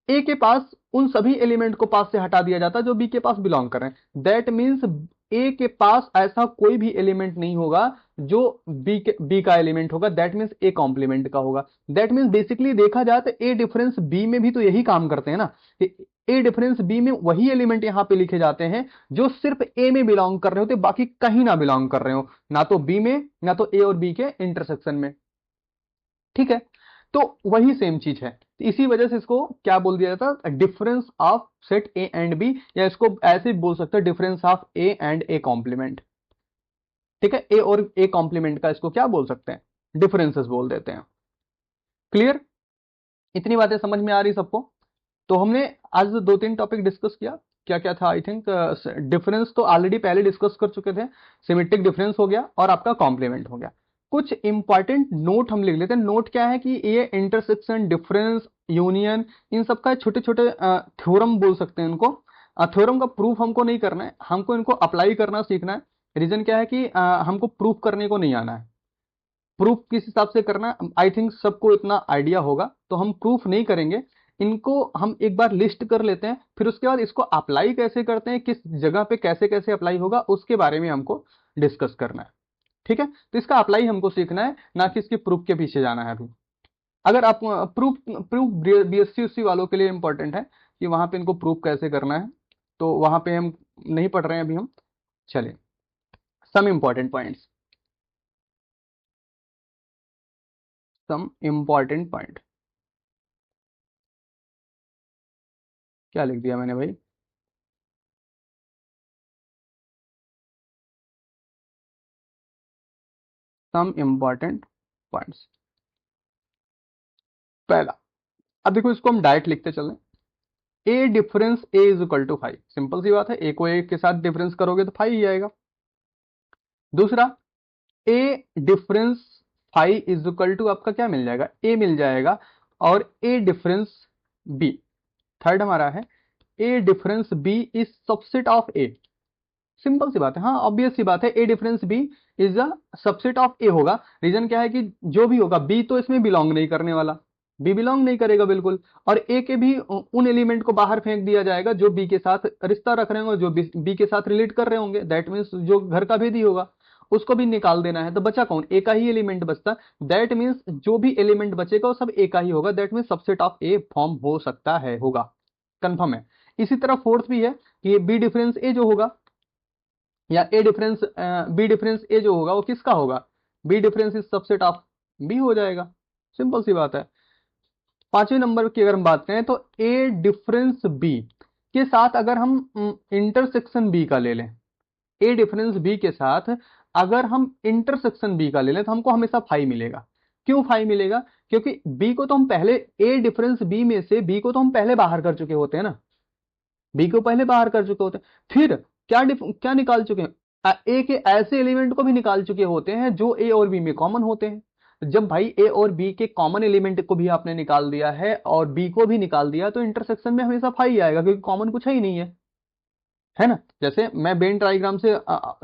ए के पास उन सभी एलिमेंट को पास से हटा दिया जाता है जो बी के पास बिलोंग कर रहे हैं। दैट मीन्स ए के पास ऐसा कोई भी एलिमेंट नहीं होगा जो बी का एलिमेंट होगा, दैट मीन्स ए कॉम्प्लीमेंट का होगा। दैट मीन्स बेसिकली देखा जाए तो ए डिफरेंस बी में भी तो यही काम करते हैं ना, ए डिफरेंस बी में वही एलिमेंट यहां पे लिखे जाते हैं जो सिर्फ ए में बिलोंग कर रहे होते, बाकी कहीं ना बिलोंग कर रहे हो, ना तो बी में ना तो ए और बी के इंटरसेक्शन में, ठीक है। तो वही सेम चीज है, तो इसी वजह से इसको क्या बोल दिया जाता है, difference of set A and B, या इसको ऐसे भी बोल सकते हैं difference of A and A complement, ठीक है। ए और ए कॉम्प्लीमेंट का इसको क्या बोल सकते हैं, डिफरेंसेस बोल देते हैं। क्लियर? इतनी बातें समझ में आ रही सबको? तो हमने आज दो तीन टॉपिक डिस्कस किया, क्या क्या था, आई थिंक डिफरेंस तो ऑलरेडी पहले डिस्कस कर चुके थे, सिमेट्रिक डिफरेंस हो गया और आपका कॉम्प्लीमेंट हो गया। कुछ इंपॉर्टेंट नोट हम लिख लेते हैं। नोट क्या है कि ये इंटरसेक्शन, डिफरेंस, यूनियन, इन सब का छोटे छोटे थ्योरम बोल सकते हैं इनको। थ्योरम का प्रूफ हमको नहीं करना है, हमको इनको अप्लाई करना सीखना है। रीजन क्या है कि हमको प्रूफ करने को नहीं आना है, प्रूफ किस हिसाब से करना है आई थिंक सबको इतना आइडिया होगा, तो हम प्रूफ नहीं करेंगे। इनको हम एक बार लिस्ट कर लेते हैं, फिर उसके बाद इसको अप्लाई कैसे करते हैं, किस जगह पे कैसे कैसे अप्लाई होगा, उसके बारे में हमको डिस्कस करना है, ठीक है। तो इसका अप्लाई हमको सीखना है, ना कि इसके प्रूफ के पीछे जाना है अभी। अगर आप प्रूफ प्रूफ बीएससी उसी वालों के लिए इंपॉर्टेंट है कि वहां पे इनको प्रूफ कैसे करना है, तो वहां पे हम नहीं पढ़ रहे हैं अभी हम। चलिए, some important points, some important point. क्या लिख दिया मैंने भाई? Some important points. पहला, अब देखो इसको हम डायरेक्ट लिखते चलें। A difference A is equal to 5, simple सी बात है, ए को ए के साथ डिफरेंस करोगे तो 5 ही आएगा। दूसरा, ए डिफरेंस 5 इज इक्वल टू आपका क्या मिल जाएगा? ए मिल जाएगा, और ए डिफरेंस बी। थर्ड हमारा है A difference B is subset of A. Simple सी बात है, हाँ ऑब्वियस सी बात है, A difference B is a subset of A होगा। रीजन क्या है कि जो भी होगा बी तो इसमें बिलोंग नहीं करने वाला, बी बिलोंग नहीं करेगा बिल्कुल, और ए के भी उन एलिमेंट को बाहर फेंक दिया जाएगा जो बी के साथ रिश्ता रख रहे होंगे, जो बी के साथ रिलेट कर रहे होंगे, दैट मीन्स जो घर का भेदी होगा उसको भी निकाल देना है। तो बचा कौन? ए का ही एलिमेंट बचता, दैट मीन्स जो भी एलिमेंट बचेगा वो सब ए का ही होगा, that means subset of A form हो सकता है, होगा, कंफर्म है। इसी तरह फोर्थ भी है कि बी डिफरेंस ए जो होगा, या A difference B difference A जो होगा वो किसका होगा? B difference is subset of B हो जाएगा, सिंपल सी बात है। पांचवें नंबर की अगर हम बात करें तो ए डिफरेंस बी के साथ अगर हम इंटरसेक्शन बी का ले लें, ए डिफरेंस बी के साथ अगर हम इंटरसेक्शन बी का ले लें तो हमको हमेशा 5 मिलेगा। क्यों 5 मिलेगा? क्योंकि बी को तो हम पहले, ए डिफरेंस बी में से बी को तो हम पहले बाहर कर चुके होते हैं ना, बी को पहले बाहर कर चुके होते हैं, फिर क्या निकाल चुके हैं? ए के ऐसे एलिमेंट को भी निकाल चुके होते हैं जो ए और बी में कॉमन होते हैं। तो जब भाई ए और बी के कॉमन एलिमेंट को भी आपने निकाल दिया है और बी को भी निकाल दिया, तो इंटरसेक्शन में हमेशा 5 आएगा, क्योंकि कॉमन कुछ है ही नहीं है ना। जैसे मैं वेन डायग्राम से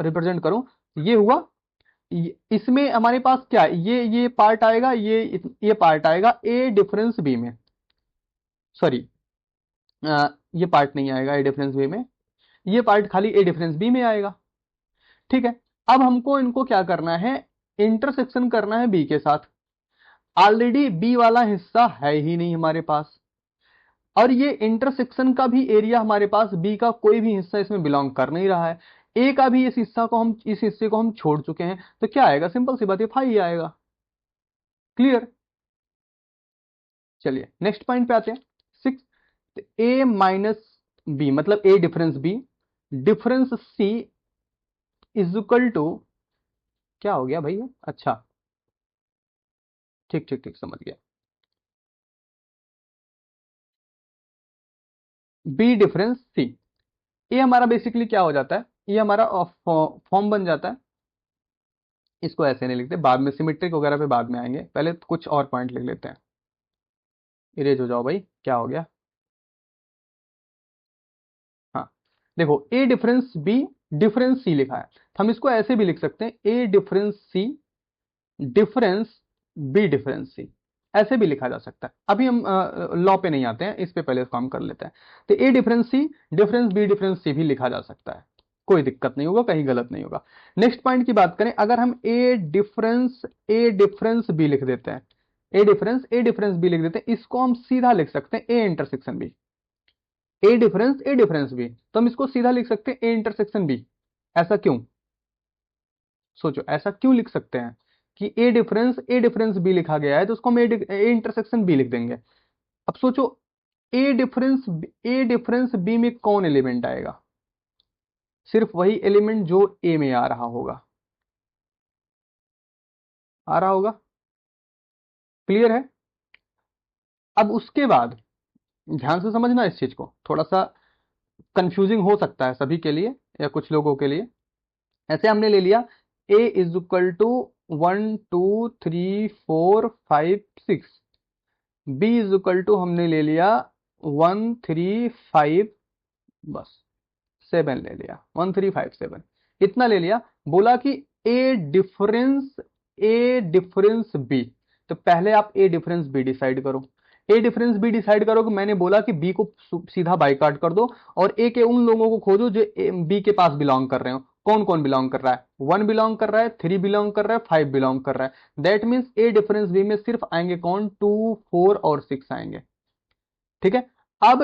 रिप्रेजेंट करूं, ये हुआ, इसमें हमारे पास क्या है? ये पार्ट आएगा, ये पार्ट आएगा ए डिफरेंस बी में, सॉरी ये पार्ट नहीं आएगा ए डिफरेंस बी में, ये पार्ट खाली ए डिफरेंस बी में आएगा। ठीक है, अब हमको इनको क्या करना है? इंटरसेक्शन करना है बी के साथ। ऑलरेडी बी वाला हिस्सा है ही नहीं हमारे पास, और ये इंटरसेक्शन का भी एरिया हमारे पास, बी का कोई भी हिस्सा इसमें बिलोंग कर नहीं रहा है, ए का भी इस हिस्से को हम छोड़ चुके हैं, तो क्या आएगा? सिंपल सी बात है, 5 आएगा। क्लियर? चलिए नेक्स्ट पॉइंट पे आते हैं, 6। ए माइनस बी मतलब A difference B difference C is equal to, क्या हो गया भैया? अच्छा, ठीक ठीक ठीक, समझ गया। बी डिफरेंस सी, ये हमारा बेसिकली क्या हो जाता है? ये हमारा फॉर्म बन जाता है। इसको ऐसे नहीं लिखते, बाद में सिमेट्रिक वगैरह पे बाद में आएंगे, पहले तो कुछ और पॉइंट लिख लेते हैं। इरेज हो जाओ भाई, क्या हो गया? हाँ, देखो ए डिफरेंस बी डिफरेंस सी लिखा है, तो हम इसको ऐसे भी लिख सकते हैं, ए डिफरेंस सी डिफरेंस बी डिफरेंस सी, ऐसे भी लिखा जा सकता है। अभी हम लॉ पे नहीं आते हैं, इस पे पहले काम कर लेते हैं। तो ए डिफरेंस सी डिफरेंस बी डिफरेंस सी भी लिखा जा सकता है, कोई दिक्कत नहीं होगा, कहीं गलत नहीं होगा। नेक्स्ट पॉइंट की बात करें, अगर हम ए डिफरेंस बी लिख देते हैं, ए डिफरेंस बी लिख देते हैं, इसको हम सीधा लिख सकते हैं A intersection B. A difference B, तो हम इसको सीधा लिख सकते हैं ए इंटरसेक्शन बी। ऐसा क्यों? सोचो ऐसा क्यों लिख सकते हैं कि ए डिफरेंस बी लिखा गया है, तो उसको हम ए इंटरसेक्शन बी लिख देंगे। अब सोचो ए डिफरेंस बी में कौन एलिमेंट आएगा? सिर्फ वही एलिमेंट जो ए में आ रहा होगा, आ रहा होगा। क्लियर है? अब उसके बाद ध्यान से समझना इस चीज को, थोड़ा सा कंफ्यूजिंग हो सकता है सभी के लिए या कुछ लोगों के लिए। ऐसे हमने ले लिया A is equal to 1 2 3 4 5 6, B is equal to हमने ले लिया 1 3 5, बस 7 ले लिया, 1 3 5 7, इतना ले लिया। बोला कि ए डिफरेंस बी, तो पहले आप ए डिफरेंस बी डिसाइड करो। ए डिफरेंस बी डिसाइड करो कि मैंने बोला कि बी को सीधा बाइकाट कर दो, और ए के उन लोगों को खोजो जो बी के पास बिलोंग कर रहे हो। कौन कौन बिलोंग कर रहा है? 1 बिलोंग कर रहा है, 3 बिलोंग कर रहा है, 5 बिलोंग कर रहा है, that means A difference B में सिर्फ आएंगे कौन? 2 4 और 6 आएंगे। ठीक है, अब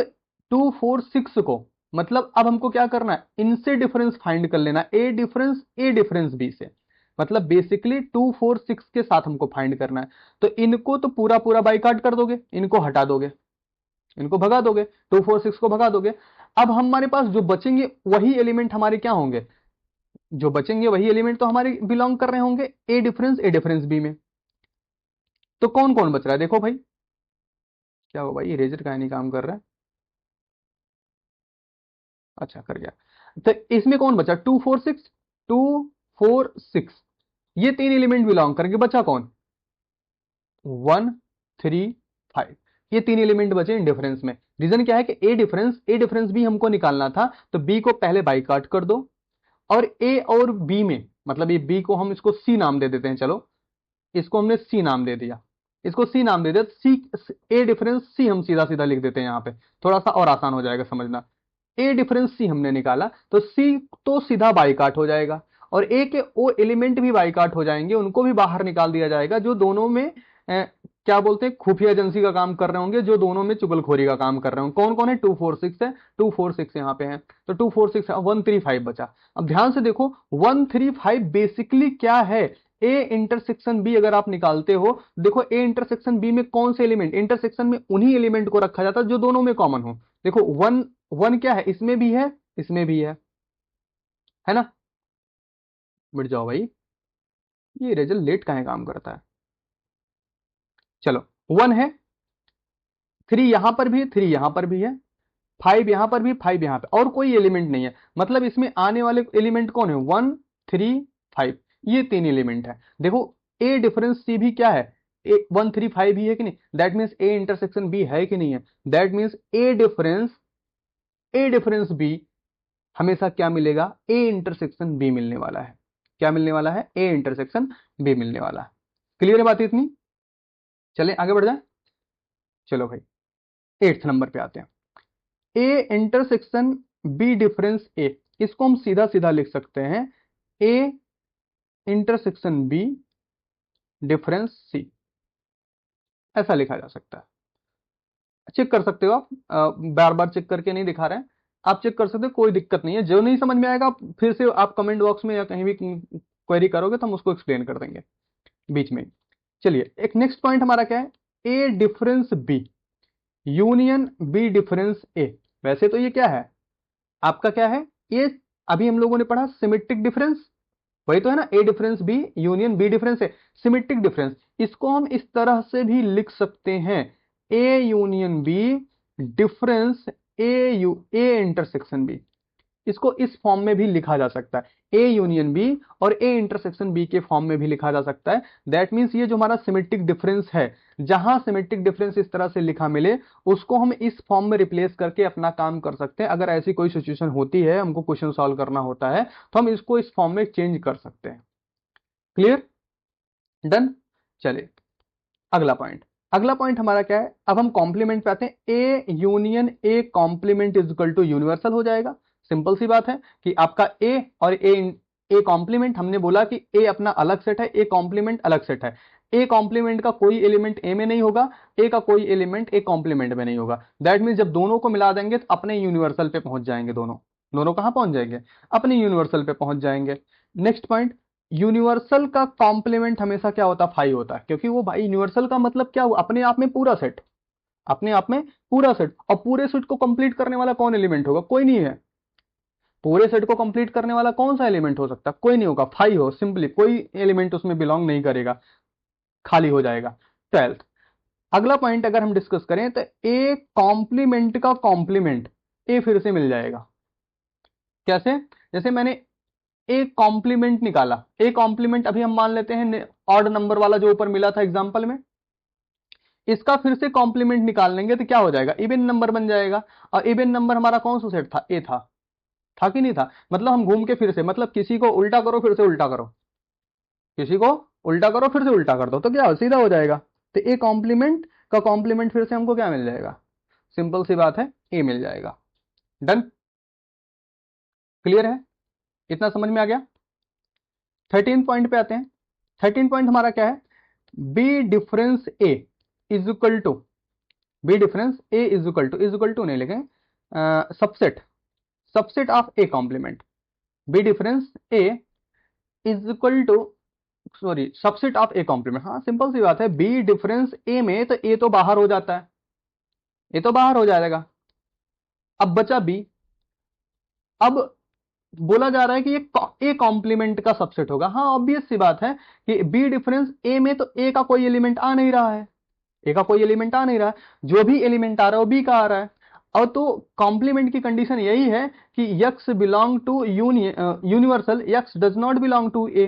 2 4 6 को, मतलब अब हमको क्या करना है? इनसे डिफरेंस फाइंड कर लेना, ए डिफरेंस बी से, मतलब बेसिकली 2 4 6 के साथ हमको फाइंड करना है। तो इनको तो पूरा पूरा बाइकाट कर दोगे, इनको हटा दोगे, इनको भगा दोगे, 2 4 6 को भगा दोगे। अब हमारे पास जो बचेंगे वही एलिमेंट हमारे क्या होंगे, जो बचेंगे वही एलिमेंट तो हमारे बिलोंग कर रहे होंगे ए डिफरेंस बी में। तो कौन कौन बच रहा है देखो भाई, क्या हो भाई इरेजर का नहीं काम कर रहा है, अच्छा कर गया। तो इसमें कौन बचा, 2 4 6, 2 4 6, ये 3 एलिमेंट बिलोंग करेंगे, बचा कौन 1 3 5, ये 3 एलिमेंट बचे इन डिफरेंस में। रीजन क्या है कि ए डिफरेंस भी हमको निकालना था, तो बी को पहले बाई काट कर दो, और ए और बी में, मतलब ये बी को हम इसको सी नाम दे देते हैं, चलो इसको हमने सी नाम दे दिया, इसको सी नाम दे दिया, सी ए डिफरेंस सी हम सीधा सीधा लिख देते हैं यहाँ पे, थोड़ा सा और आसान हो जाएगा समझना। ए डिफरेंस सी हमने निकाला, तो सी तो सीधा बाईकाट हो जाएगा, और ए के ओ एलिमेंट भी बाईकाट हो जाएंगे, उनको भी बाहर निकाल दिया जाएगा, जो दोनों में क्या बोलते हैं खुफिया एजेंसी का काम कर रहे होंगे, जो दोनों में चुगलखोरी का काम कर रहे होंगे। कौन कौन है, 2 4 6 है, 2 4 6 यहाँ पे है, तो 2 4 6 1 3 5 बचा। अब ध्यान से देखो 1 3 5 बेसिकली क्या है, ए इंटरसेक्शन बी अगर आप निकालते हो, देखो ए इंटरसेक्शन बी में कौन से एलिमेंट, इंटरसेक्शन में उन्हीं एलिमेंट को रखा जाता है जो दोनों में कॉमन हो। देखो वन वन क्या है, इसमें भी है, इसमें भी है ना, मिट जाओ भाई, ये रिजल्ट लेट काहे काम करता है। चलो 1 है, 3 यहां पर भी है, 3 यहां पर भी है, 5 यहां पर भी, 5 यहां पे, और कोई एलिमेंट नहीं है, मतलब इसमें आने वाले एलिमेंट कौन है 1 3 5, ये 3 एलिमेंट है। देखो ए डिफरेंस सी भी क्या है, ए 1 3 5 ही है कि नहीं, that means A intersection B है कि नहीं है, that means A difference B हमेशा क्या मिलेगा, ए इंटरसेक्शन बी मिलने वाला है। क्या मिलने वाला है, ए इंटरसेक्शन बी मिलने वाला है। क्लियर है बात इतनी, चले आगे बढ़ जाए। चलो भाई 8th नंबर पे आते हैं, ए इंटरसेक्शन बी डिफरेंस ए, इसको हम सीधा सीधा लिख सकते हैं ए इंटरसेक्शन बी डिफरेंस सी, ऐसा लिखा जा सकता है। चेक कर सकते हो आप, बार बार चेक करके नहीं दिखा रहे हैं, आप चेक कर सकते हो, कोई दिक्कत नहीं है। जो नहीं समझ में आएगा आप फिर से आप कमेंट बॉक्स में या कहीं भी क्वेरी करोगे तो हम उसको एक्सप्लेन कर देंगे बीच में। चलिए एक नेक्स्ट पॉइंट हमारा क्या है, A difference B union B difference A. वैसे तो ये क्या है आपका, क्या है ये, अभी हम लोगों ने पढ़ा सिमेट्रिक डिफरेंस, वही तो है ना, A difference B union B difference है, सिमेट्रिक डिफरेंस। इसको हम इस तरह से भी लिख सकते हैं, A union B difference A intersection B, इसको इस फॉर्म में भी लिखा जा सकता है, ए यूनियन बी और ए इंटरसेक्शन बी के फॉर्म में भी लिखा जा सकता है। दैट मीन्स ये जो हमारा सिमेट्रिक डिफरेंस है, जहां सिमेट्रिक डिफरेंस इस तरह से लिखा मिले, उसको हम इस फॉर्म में रिप्लेस करके अपना काम कर सकते हैं। अगर ऐसी कोई सिचुएशन होती है, हमको क्वेश्चन सॉल्व करना होता है, तो हम इसको इस फॉर्म में चेंज कर सकते हैं। Clear, done. चलिए अगला पॉइंट हमारा क्या है, अब हम कॉम्प्लीमेंट पे आते हैं, A union A complement is equal to universal हो जाएगा। सिंपल सी बात है कि आपका ए और ए कॉम्प्लीमेंट, हमने बोला कि ए अपना अलग सेट है, ए कॉम्प्लीमेंट अलग सेट है। ए कॉम्प्लीमेंट का कोई एलिमेंट ए में नहीं होगा, ए का कोई एलिमेंट ए कॉम्प्लीमेंट में नहीं होगा। दैट मीन्स जब दोनों को मिला देंगे तो अपने यूनिवर्सल पे पहुंच जाएंगे, दोनों दोनों कहां पहुंच जाएंगे, अपने यूनिवर्सल पे पहुंच जाएंगे। नेक्स्ट पॉइंट, यूनिवर्सल का कॉम्प्लीमेंट हमेशा क्या होता है, 5 होता है, क्योंकि वो भाई यूनिवर्सल का मतलब क्या हुआ, अपने आप में पूरा सेट, अपने आप में पूरा सेट, और पूरे सेट को कंप्लीट करने वाला कौन एलिमेंट होगा, कोई नहीं है। पूरे सेट को कंप्लीट करने वाला कौन सा एलिमेंट हो सकता है, कोई नहीं होगा, 5 हो सिंपली, कोई एलिमेंट उसमें बिलोंग नहीं करेगा, खाली हो जाएगा। 12th अगला पॉइंट अगर हम डिस्कस करें तो ए कॉम्प्लीमेंट का कॉम्प्लीमेंट ए फिर से मिल जाएगा। कैसे, जैसे मैंने एक कॉम्प्लीमेंट निकाला, एक कॉम्प्लीमेंट अभी हम मान लेते हैं ऑड नंबर वाला जो ऊपर मिला था एग्जांपल में, इसका फिर से कॉम्प्लीमेंट निकाल लेंगे तो क्या हो जाएगा, इवन नंबर बन जाएगा। और इवन नंबर हमारा कौन सा सेट था, ए था कि नहीं था, मतलब हम घूम के फिर से, मतलब किसी को उल्टा करो फिर से उल्टा करो, किसी को उल्टा करो फिर से उल्टा कर दो, तो क्या सीधा हो जाएगा। तो ए कॉम्प्लीमेंट का कॉम्प्लीमेंट फिर से हमको क्या मिल जाएगा, सिंपल सी बात है, ए मिल जाएगा। डन, क्लियर है, इतना समझ में आ गया। 13 पॉइंट पे आते हैं। 13 पॉइंट हमारा क्या है, B difference A is equal to, B difference A is equal to नहीं लिखें, subset, subset of A complement, B difference A is equal to, sorry subset of A complement, हाँ सिंपल सी बात है, बी डिफरेंस ए में तो ए तो बाहर हो जाता है, ये तो बाहर हो जाएगा। अब बचा बी। अब बोला जा रहा है कि ये कॉम्प्लीमेंट का सबसेट होगा। हाँ, ऑब्वियस सी बात है कि बी डिफरेंस ए में, तो ए का कोई एलिमेंट आ नहीं रहा है। ए का कोई एलिमेंट आ नहीं रहा है, जो भी एलिमेंट आ रहा है वो बी का आ रहा है। और तो कॉम्प्लीमेंट की कंडीशन यही है कि x belong to universal, x does not belong to A,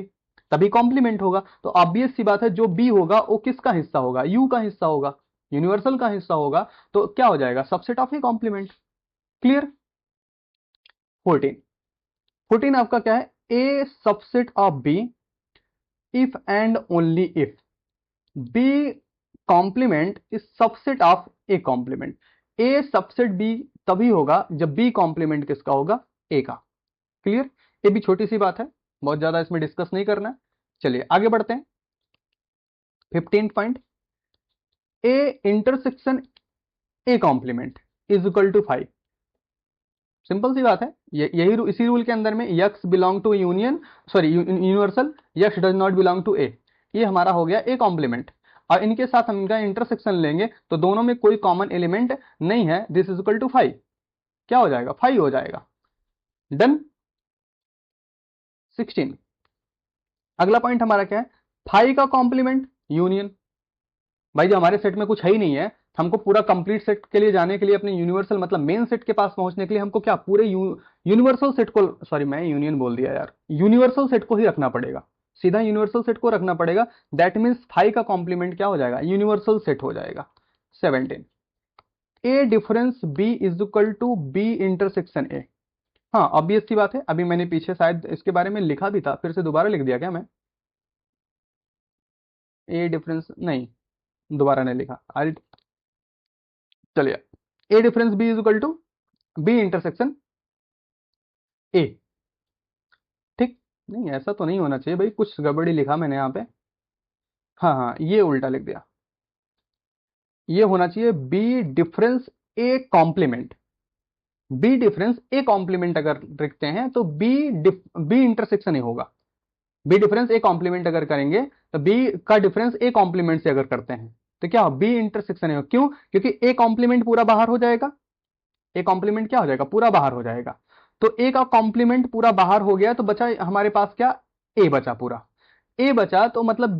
तभी कॉम्प्लीमेंट होगा। तो ऑब्वियस सी बात है, जो बी होगा वो किसका हिस्सा होगा? यू का हिस्सा होगा, यूनिवर्सल का हिस्सा होगा। तो क्या हो जाएगा? Subset of A complement. Clear? 14। 14 आपका क्या है? A subset of B if and only if B complement is subset of A complement. A subset B तभी होगा जब बी कॉम्प्लीमेंट किसका होगा? ए का। क्लियर? ये भी छोटी सी बात है, बहुत ज्यादा इसमें डिस्कस नहीं करना है। चलिए आगे बढ़ते हैं। 15 point, A intersection A complement is equal to 5। Simple सी बात है, यही इसी रूल के अंदर में x belong to universal, x does not belong to A, ये हमारा हो गया ए कॉम्प्लीमेंट। और इनके साथ हम इनका इंटरसेक्शन लेंगे तो दोनों में कोई कॉमन एलिमेंट नहीं है, दिस इज इक्वल टू 5। क्या हो जाएगा? 5 हो जाएगा। डन। 16। अगला पॉइंट हमारा क्या है? 5 का कॉम्प्लीमेंट यूनियन। भाई जो हमारे सेट में कुछ है ही नहीं है, हमको पूरा कंप्लीट सेट के लिए जाने के लिए, अपने यूनिवर्सल मतलब मेन सेट के पास पहुंचने के लिए हमको क्या पूरे यूनिवर्सल सेट को, सॉरी मैं यूनियन बोल दिया यार, यूनिवर्सल सेट को ही रखना पड़ेगा, सीधा यूनिवर्सल सेट को रखना पड़ेगा। दैट मीन्स 5 का कॉम्प्लीमेंट क्या हो जाएगा? यूनिवर्सल सेट हो जाएगा। 17। A difference B is equal to B intersection A. हाँ, ऑब्वियस सी बात है, अभी मैंने पीछे शायद इसके बारे में लिखा भी था, फिर से दोबारा लिख दिया क्या मैं? ए डिफरेंस नहीं, दोबारा नहीं लिखा। अरे चलिए, A difference B is equal to B intersection A. ठीक? नहीं, ऐसा तो नहीं होना चाहिए भाई, कुछ गड़बड़ी लिखा मैंने यहाँ पे। हाँ हाँ, ये उल्टा लिख दिया। ये होना चाहिए B difference A complement. B difference A complement अगर लिखते हैं तो बी इंटरसेक्शन ए होगा। बी डिफरेंस ए कॉम्प्लीमेंट अगर करेंगे तो बी का डिफरेंस ए कॉम्प्लीमेंट से अगर करते हैं तो क्या बी इंटरसेक्शन ए। क्यों? क्योंकि ए कॉम्प्लीमेंट पूरा बाहर हो जाएगा। ए कॉम्प्लीमेंट क्या हो जाएगा? पूरा बाहर हो जाएगा। तो ए का कॉम्प्लीमेंट पूरा बाहर हो गया तो बचा हमारे पास क्या? ए बचा पूरा। ए बचा तो मतलब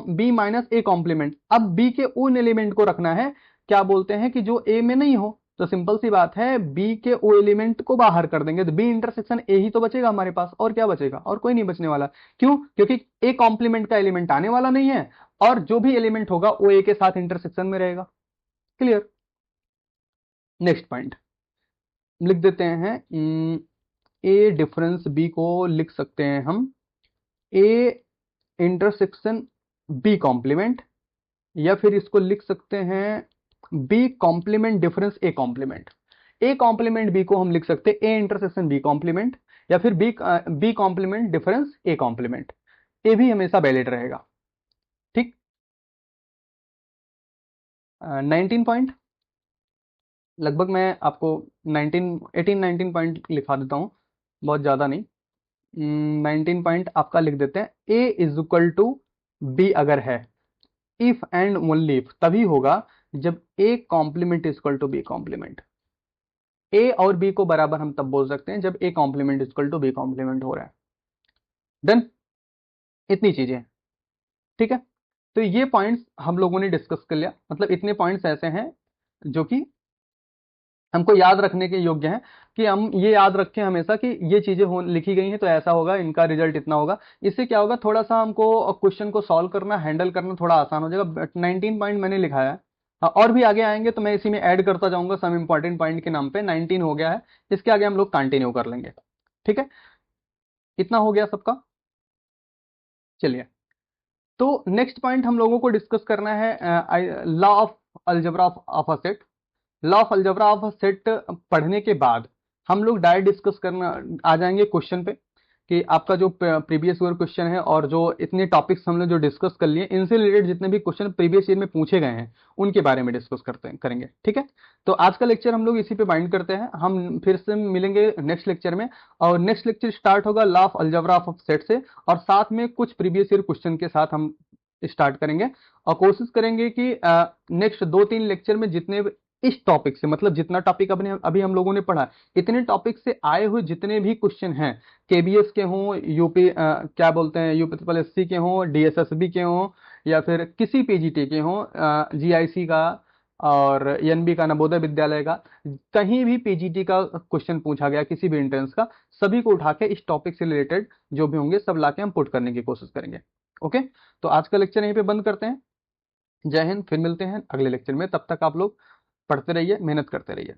बी माइनस ए कॉम्प्लीमेंट। अब बी के उन एलिमेंट को रखना है, क्या बोलते हैं कि जो ए में नहीं हो। तो सिंपल सी बात है, बी के ओ एलिमेंट को बाहर कर देंगे तो बी इंटरसेक्शन ए ही तो बचेगा हमारे पास, और क्या बचेगा? और कोई नहीं बचने वाला। क्यों? क्योंकि ए कॉम्प्लीमेंट का एलिमेंट आने वाला नहीं है, और जो भी एलिमेंट होगा वो ए के साथ इंटरसेक्शन में रहेगा। क्लियर? नेक्स्ट पॉइंट लिख देते हैं। ए डिफरेंस बी को लिख सकते हैं हम ए इंटरसेक्शन बी कॉम्प्लीमेंट, या फिर इसको लिख सकते हैं B complement difference A complement. A complement B को हम लिख सकते हैं ए इंटरसेक्शन बी कॉम्प्लीमेंट, या फिर B complement difference A complement. A भी हमेशा वैलिड रहेगा। ठीक? 19 पॉइंट, लगभग मैं आपको 18-19 पॉइंट लिखा देता हूँ, बहुत ज़्यादा नहीं। 19 पॉइंट आपका लिख देते हैं। A is equal to B अगर है, इफ एंड ओनली इफ तभी होगा जब A complement is equal to B complement. A और बी को बराबर हम तब बोल सकते हैं जब A complement is equal to B complement हो रहा है। डन? इतनी चीजें। ठीक है? तो ये पॉइंट्स हम लोगों ने डिस्कस कर लिया, मतलब इतने पॉइंट्स ऐसे हैं जो कि हमको याद रखने के योग्य हैं, कि हम ये याद रखें हमेशा कि ये चीजें लिखी गई हैं तो ऐसा होगा, इनका रिजल्ट इतना होगा। इससे क्या होगा, थोड़ा सा हमको क्वेश्चन को सॉल्व करना, हैंडल करना थोड़ा आसान हो जाएगा। 19 पॉइंट मैंने लिखाया है। हाँ, और भी आगे आएंगे तो मैं इसी में ऐड करता जाऊंगा सम इंपॉर्टेंट पॉइंट के नाम पे। 19 हो गया है, इसके आगे हम लोग कंटिन्यू कर लेंगे। ठीक है? इतना हो गया सबका। चलिए, तो नेक्स्ट पॉइंट हम लोगों को डिस्कस करना है law of algebra of a set. Law of algebra of set पढ़ने के बाद हम लोग डायरेक्ट डिस्कस करना आ जाएंगे क्वेश्चन पे, कि आपका जो प्रीवियस ईयर क्वेश्चन है और जो इतने टॉपिक्स हम लोग जो डिस्कस कर लिए, इनसे रिलेटेड जितने भी क्वेश्चन प्रीवियस ईयर में पूछे गए हैं उनके बारे में डिस्कस करेंगे। ठीक है? तो आज का लेक्चर हम लोग इसी पे बाइंड करते हैं। हम फिर से मिलेंगे नेक्स्ट लेक्चर में, और नेक्स्ट लेक्चर स्टार्ट होगा law of algebra of set से, और साथ में कुछ प्रीवियस ईयर क्वेश्चन के साथ हम स्टार्ट करेंगे, और कोशिश करेंगे कि नेक्स्ट 2-3 लेक्चर में जितने इस टॉपिक से, मतलब जितना टॉपिक अभी अभी हम लोगों ने पढ़ा, इतने टॉपिक से आए हुए जितने भी क्वेश्चन हैं, केबीएस के हों, यूपी क्या बोलते हैं, यूपी ट्रिपल एससी के हों, डीएसएसबी के हों, या फिर किसी पीजीटी के हों, जीआईसी का और एनबी का, नवोदय विद्यालय का, कहीं भी पीजीटी का क्वेश्चन पूछा गया किसी भी एंट्रेंस का, सभी को उठा के इस टॉपिक से रिलेटेड जो भी होंगे सब लाके हम पुट करने की कोशिश करेंगे। ओके, तो आज का लेक्चर यहीं पे बंद करते हैं। जय हिंद, फिर मिलते हैं अगले लेक्चर में। तब तक आप लोग पढ़ते रहिए, मेहनत करते रहिए।